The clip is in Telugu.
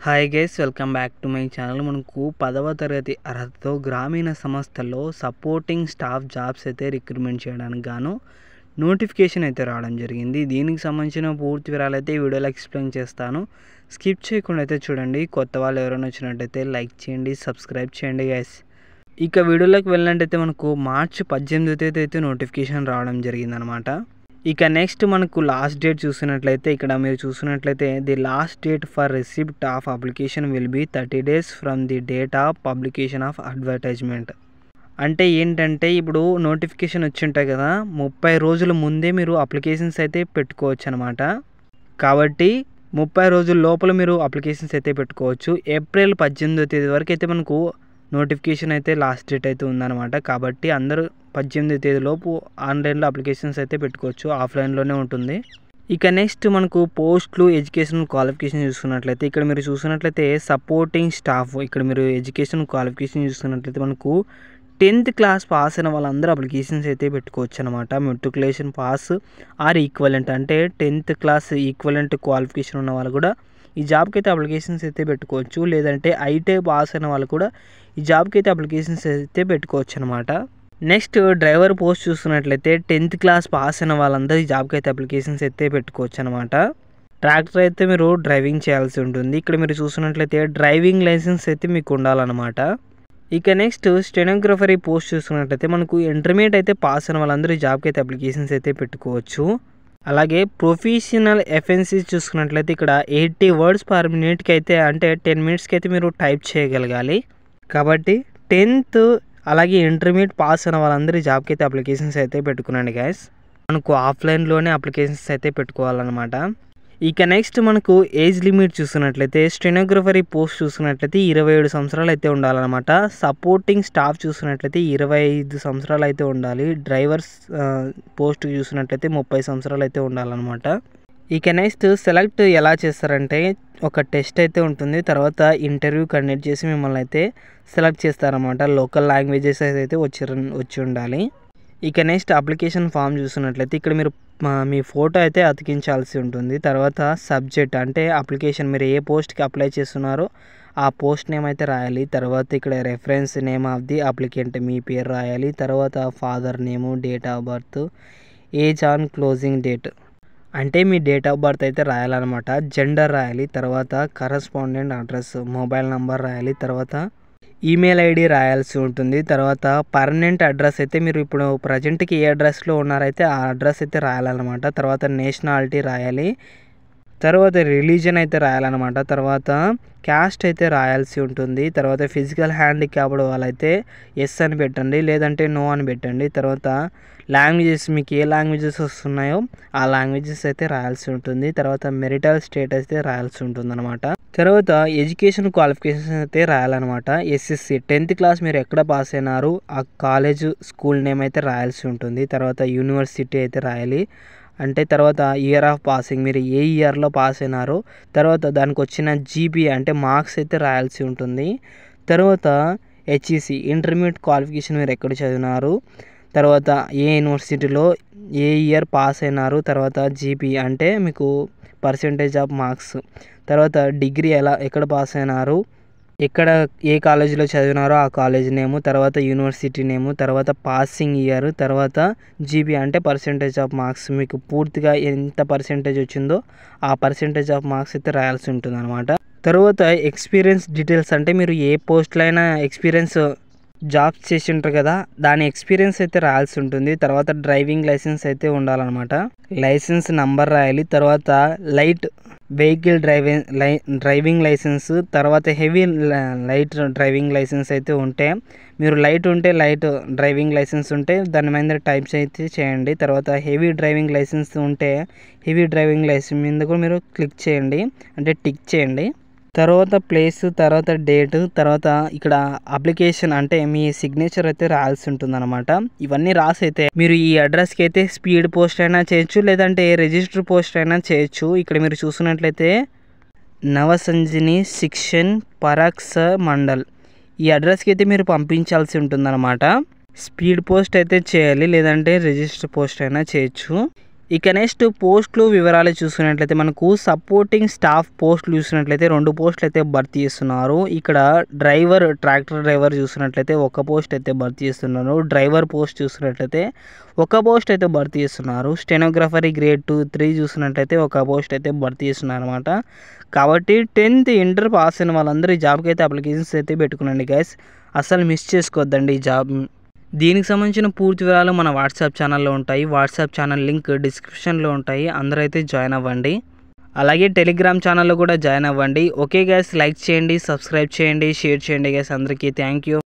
Hi guys, welcome back to my channel. మనకు 10వ తరగతి అర్హతతో గ్రామీణ సంస్థల్లో సపోర్టింగ్ స్టాఫ్ జాబ్స్ అయితే రిక్రూట్మెంట్ చేయడానికి గాను నోటిఫికేషన్ అయితే రావడం జరిగింది. దీనికి సంబంధించిన పూర్తి వివరాలు అయితే ఈ వీడియోలో ఎక్స్ప్లెయిన్ చేస్తాను. స్కిప్ చేయకుండా అయితే చూడండి. కొత్త వాళ్ళు ఎవరైనా వచ్చినట్టయితే లైక్ చేయండి, సబ్స్క్రైబ్ చేయండి గైస్. ఇక వీడియోలోకి వెళ్ళినట్టయితే మనకు మార్చి 18వ అయితే నోటిఫికేషన్ రావడం జరిగిందనమాట. ఇక నెక్స్ట్ మనకు లాస్ట్ డేట్ చూసినట్లయితే ఇక్కడ మీరు చూసినట్లయితే the last date for receipt of application will be 30 days from the date of publication of advertisement. అంటే ఏంటంటే ఇప్పుడు నోటిఫికేషన్ వచ్చి ఉంటాయి కదా, 30 రోజుల ముందే మీరు అప్లికేషన్స్ అయితే పెట్టుకోవచ్చు అనమాట. కాబట్టి 30 రోజుల లోపల మీరు అప్లికేషన్స్ అయితే పెట్టుకోవచ్చు. ఏప్రిల్ 18వ తేదీ వరకు అయితే మనకు నోటిఫికేషన్ అయితే లాస్ట్ డేట్ అయితే ఉందన్నమాట. కాబట్టి అందరూ 18వ తేదీలోపు ఆన్లైన్లో అప్లికేషన్స్ అయితే పెట్టుకోవచ్చు, ఆఫ్లైన్లోనే ఉంటుంది. ఇక నెక్స్ట్ మనకు పోస్టులు, ఎడ్యుకేషన్ క్వాలిఫికేషన్ చూసుకున్నట్లయితే ఇక్కడ మీరు చూసినట్లయితే సపోర్టింగ్ స్టాఫ్, ఇక్కడ మీరు ఎడ్యుకేషన్ క్వాలిఫికేషన్ చూసుకున్నట్లయితే మనకు 10th క్లాస్ పాస్ అయిన వాళ్ళందరూ అప్లికేషన్స్ అయితే పెట్టుకోవచ్చు అనమాట. మెట్రికులేషన్ పాస్ ఆర్ ఈక్వలెంట్, అంటే 10th క్లాస్ ఈక్వలెంట్ క్వాలిఫికేషన్ ఉన్న వాళ్ళు కూడా ఈ జాబ్కి అయితే అప్లికేషన్స్ అయితే పెట్టుకోవచ్చు. లేదంటే ఐటీఐ పాస్ అయిన వాళ్ళు కూడా ఈ జాబ్కి అయితే అప్లికేషన్స్ అయితే పెట్టుకోవచ్చు అనమాట. నెక్స్ట్ డ్రైవర్ పోస్ట్ చూసుకున్నట్లయితే 10th క్లాస్ పాస్ అయిన వాళ్ళందరూ ఈ జాబ్కి అయితే అప్లికేషన్స్ అయితే పెట్టుకోవచ్చు అనమాట. ట్రాక్టర్ అయితే మీరు డ్రైవింగ్ చేయాల్సి ఉంటుంది. ఇక్కడ మీరు చూసుకున్నట్లయితే డ్రైవింగ్ లైసెన్స్ అయితే మీకు ఉండాలన్నమాట. ఇక నెక్స్ట్ స్టెనోగ్రఫరీ పోస్ట్ చూసుకున్నట్లయితే మనకు ఇంటర్మీడియట్ అయితే పాస్ అయిన వాళ్ళందరూ ఈ జాబ్కి అయితే అప్లికేషన్స్ అయితే పెట్టుకోవచ్చు. అలాగే ప్రొఫెషనల్ ఎఫెన్సీస్ చూసుకున్నట్లయితే ఇక్కడ 80 words per minute అయితే, అంటే 10 minutesకి అయితే మీరు టైప్ చేయగలగాలి. కాబట్టి 10th అలాగే ఇంటర్మీడియట్ పాస్ అయిన వాళ్ళందరూ ఈ జాబ్కి అయితే అప్లికేషన్స్ అయితే పెట్టుకున్నాండి గైస్. మనకు ఆఫ్లైన్లోనే అప్లికేషన్స్ అయితే పెట్టుకోవాలన్నమాట. ఇక నెక్స్ట్ మనకు ఏజ్ లిమిట్ చూసుకున్నట్లయితే స్టెనోగ్రఫరీ పోస్ట్ చూసుకున్నట్లయితే 27 సంవత్సరాలు అయితే ఉండాలన్నమాట. సపోర్టింగ్ స్టాఫ్ చూసుకున్నట్లయితే 25 సంవత్సరాలు అయితే ఉండాలి. డ్రైవర్స్ పోస్ట్ చూసినట్లయితే 30 సంవత్సరాలు అయితే ఉండాలన్నమాట. ఇక నెక్స్ట్ సెలెక్ట్ ఎలా చేస్తారంటే ఒక టెస్ట్ అయితే ఉంటుంది, తర్వాత ఇంటర్వ్యూ కండక్ట్ చేసి మిమ్మల్ని అయితే సెలెక్ట్ చేస్తారన్నమాట. లోకల్ లాంగ్వేజెస్ అయితే వచ్చి ఉండాలి. ఇక నెక్స్ట్ అప్లికేషన్ ఫామ్ చూసినట్లయితే ఇక్కడ మీరు మీ ఫోటో అయితే అతికించాల్సి ఉంటుంది. తర్వాత సబ్జెక్ట్, అంటే అప్లికేషన్ మీరు ఏ పోస్ట్కి అప్లై చేస్తున్నారో ఆ పోస్ట్ నేమ్ అయితే రాయాలి. తర్వాత ఇక్కడ reference name of the applicant, మీ పేరు రాయాలి. తర్వాత father name, date of birth, age on closing date, అంటే మీ డేట్ ఆఫ్ బర్త్ అయితే రాయాలన్నమాట. జెండర్ రాయాలి. తర్వాత కరస్పాండెంట్ అడ్రస్, మొబైల్ నెంబర్ రాయాలి. తర్వాత ఈమెయిల్ ఐడి రాయాల్సి ఉంటుంది. తర్వాత పర్మనెంట్ అడ్రస్ అయితే మీరు ఇప్పుడు ప్రజెంట్కి ఏ అడ్రస్లో ఉన్నారైతే ఆ అడ్రస్ అయితే రాయాలన్నమాట. తర్వాత నేషనాలిటీ రాయాలి. తర్వాత రిలీజన్ అయితే రాయాలన్నమాట. తర్వాత క్యాస్ట్ అయితే రాయాల్సి ఉంటుంది. తర్వాత ఫిజికల్ హ్యాండిక్యాప్డ్ వాళ్ళైతే ఎస్ అని పెట్టండి, లేదంటే నో అని పెట్టండి. తర్వాత లాంగ్వేజెస్, మీకు ఏ లాంగ్వేజెస్ వస్తున్నాయో ఆ లాంగ్వేజెస్ అయితే రాయాల్సి ఉంటుంది. తర్వాత మెరిటల్ స్టేటస్ అయితే రాయాల్సి ఉంటుంది అనమాట. తర్వాత ఎడ్యుకేషన్ క్వాలిఫికేషన్స్ అయితే రాయాలన్నమాట. ఎస్ఎస్సి 10th క్లాస్ మీరు ఎక్కడ పాస్ అయినారు ఆ కాలేజ్, స్కూల్ నేమ్ అయితే రాయాల్సి ఉంటుంది. తర్వాత యూనివర్సిటీ అయితే రాయాలి. అంటే తర్వాత ఇయర్ ఆఫ్ పాసింగ్, మీరు ఏ ఇయర్లో పాస్ అయినారో, తర్వాత దానికి వచ్చిన జీపీ అంటే మార్క్స్ అయితే రాయాల్సి ఉంటుంది. తర్వాత హెచ్ఈసి ఇంటర్మీడియట్ క్వాలిఫికేషన్ మీరు ఎక్కడ చదివినారు, తర్వాత ఏ యూనివర్సిటీలో ఏ ఇయర్ పాస్ అయినారు, తర్వాత జీపీ అంటే మీకు పర్సెంటేజ్ ఆఫ్ మార్క్స్, తర్వాత డిగ్రీ ఎక్కడ పాస్ అయినారు, ఎక్కడ ఏ కాలేజీలో చదివినారో ఆ కాలేజ్ నేము, తర్వాత యూనివర్సిటీ నేము, తర్వాత పాసింగ్ ఇయర్, తర్వాత జీపీ అంటే పర్సెంటేజ్ ఆఫ్ మార్క్స్, మీకు పూర్తిగా ఎంత పర్సెంటేజ్ వచ్చిందో ఆ పర్సెంటేజ్ ఆఫ్ మార్క్స్ అయితే రాయాల్సి ఉంటుంది అనమాట. తర్వాత ఎక్స్పీరియన్స్ డీటెయిల్స్, అంటే మీరు ఏ పోస్ట్లో అయినా ఎక్స్పీరియన్స్ జాబ్స్ చేసి ఉంటారు కదా, దాని ఎక్స్పీరియన్స్ అయితే రాయాల్సి ఉంటుంది. తర్వాత డ్రైవింగ్ లైసెన్స్ అయితే ఉండాలన్నమాట. లైసెన్స్ నంబర్ రాయాలి. తర్వాత లైట్ వెహికల్ డ్రైవింగ్ లైసెన్స్, తర్వాత హెవీ లైట్ డ్రైవింగ్ లైసెన్స్ అయితే ఉంటే, మీరు లైట్ ఉంటే లైట్ డ్రైవింగ్ లైసెన్స్ ఉంటే దాని మీద టైప్స్ అయితే చేయండి. తర్వాత హెవీ డ్రైవింగ్ లైసెన్స్ ఉంటే హెవీ డ్రైవింగ్ లైసెన్స్ మీద కూడా మీరు క్లిక్ చేయండి, అంటే టిక్ చేయండి. తర్వాత ప్లేస్, తర్వాత డేట్, తర్వాత ఇక్కడ అప్లికేషన్ అంటే మీ సిగ్నేచర్ అయితే రాయాల్సి ఉంటుంది అనమాట. ఇవన్నీ రాసి అయితే మీరు ఈ అడ్రస్కి అయితే స్పీడ్ పోస్ట్ అయినా చేయొచ్చు, లేదంటే రిజిస్టర్ పోస్ట్ అయినా చేయొచ్చు. ఇక్కడ మీరు చూసినట్లయితే నవసంజిని సెక్షన్ పరాక్స మండల్, ఈ అడ్రస్కి అయితే మీరు పంపించాల్సి ఉంటుంది అనమాట. స్పీడ్ పోస్ట్ అయితే చేయాలి, లేదంటే రిజిస్టర్ పోస్ట్ అయినా చేయొచ్చు. ఇక నెక్స్ట్ పోస్టులు వివరాలు చూసుకున్నట్లయితే మనకు సపోర్టింగ్ స్టాఫ్ పోస్టులు చూసినట్లయితే 2 పోస్టులు అయితే భర్తీ చేస్తున్నారు. ఇక్కడ ట్రాక్టర్ డ్రైవర్ చూసినట్లయితే ఒక పోస్ట్ అయితే భర్తీ చేస్తున్నారు. డ్రైవర్ పోస్ట్ చూసినట్లయితే ఒక పోస్ట్ అయితే భర్తీ చేస్తున్నారు. స్టెనోగ్రఫరీ గ్రేడ్ 2, 3 చూసినట్లయితే ఒక పోస్ట్ అయితే భర్తీ చేస్తున్నారు అనమాట. కాబట్టి 10th ఇంటర్ పాస్ అయిన వాళ్ళందరూ ఈ జాబ్కి అయితే అప్లికేషన్స్ అయితే పెట్టుకునండి గైస్. అసలు మిస్ చేసుకోవద్దండి ఈ జాబ్. దీనికి సంబంధించిన పూర్తి వివరాలు మన వాట్సాప్ ఛానల్లో ఉంటాయి. వాట్సాప్ ఛానల్ లింక్ డిస్క్రిప్షన్లో ఉంటాయి. అందరూ అయితే జాయిన్ అవ్వండి. అలాగే టెలిగ్రామ్ ఛానల్లో కూడా జాయిన్ అవ్వండి. ఓకే గైస్, లైక్ చేయండి, సబ్స్క్రైబ్ చేయండి, షేర్ చేయండి గైస్. అందరికీ థ్యాంక్ యూ.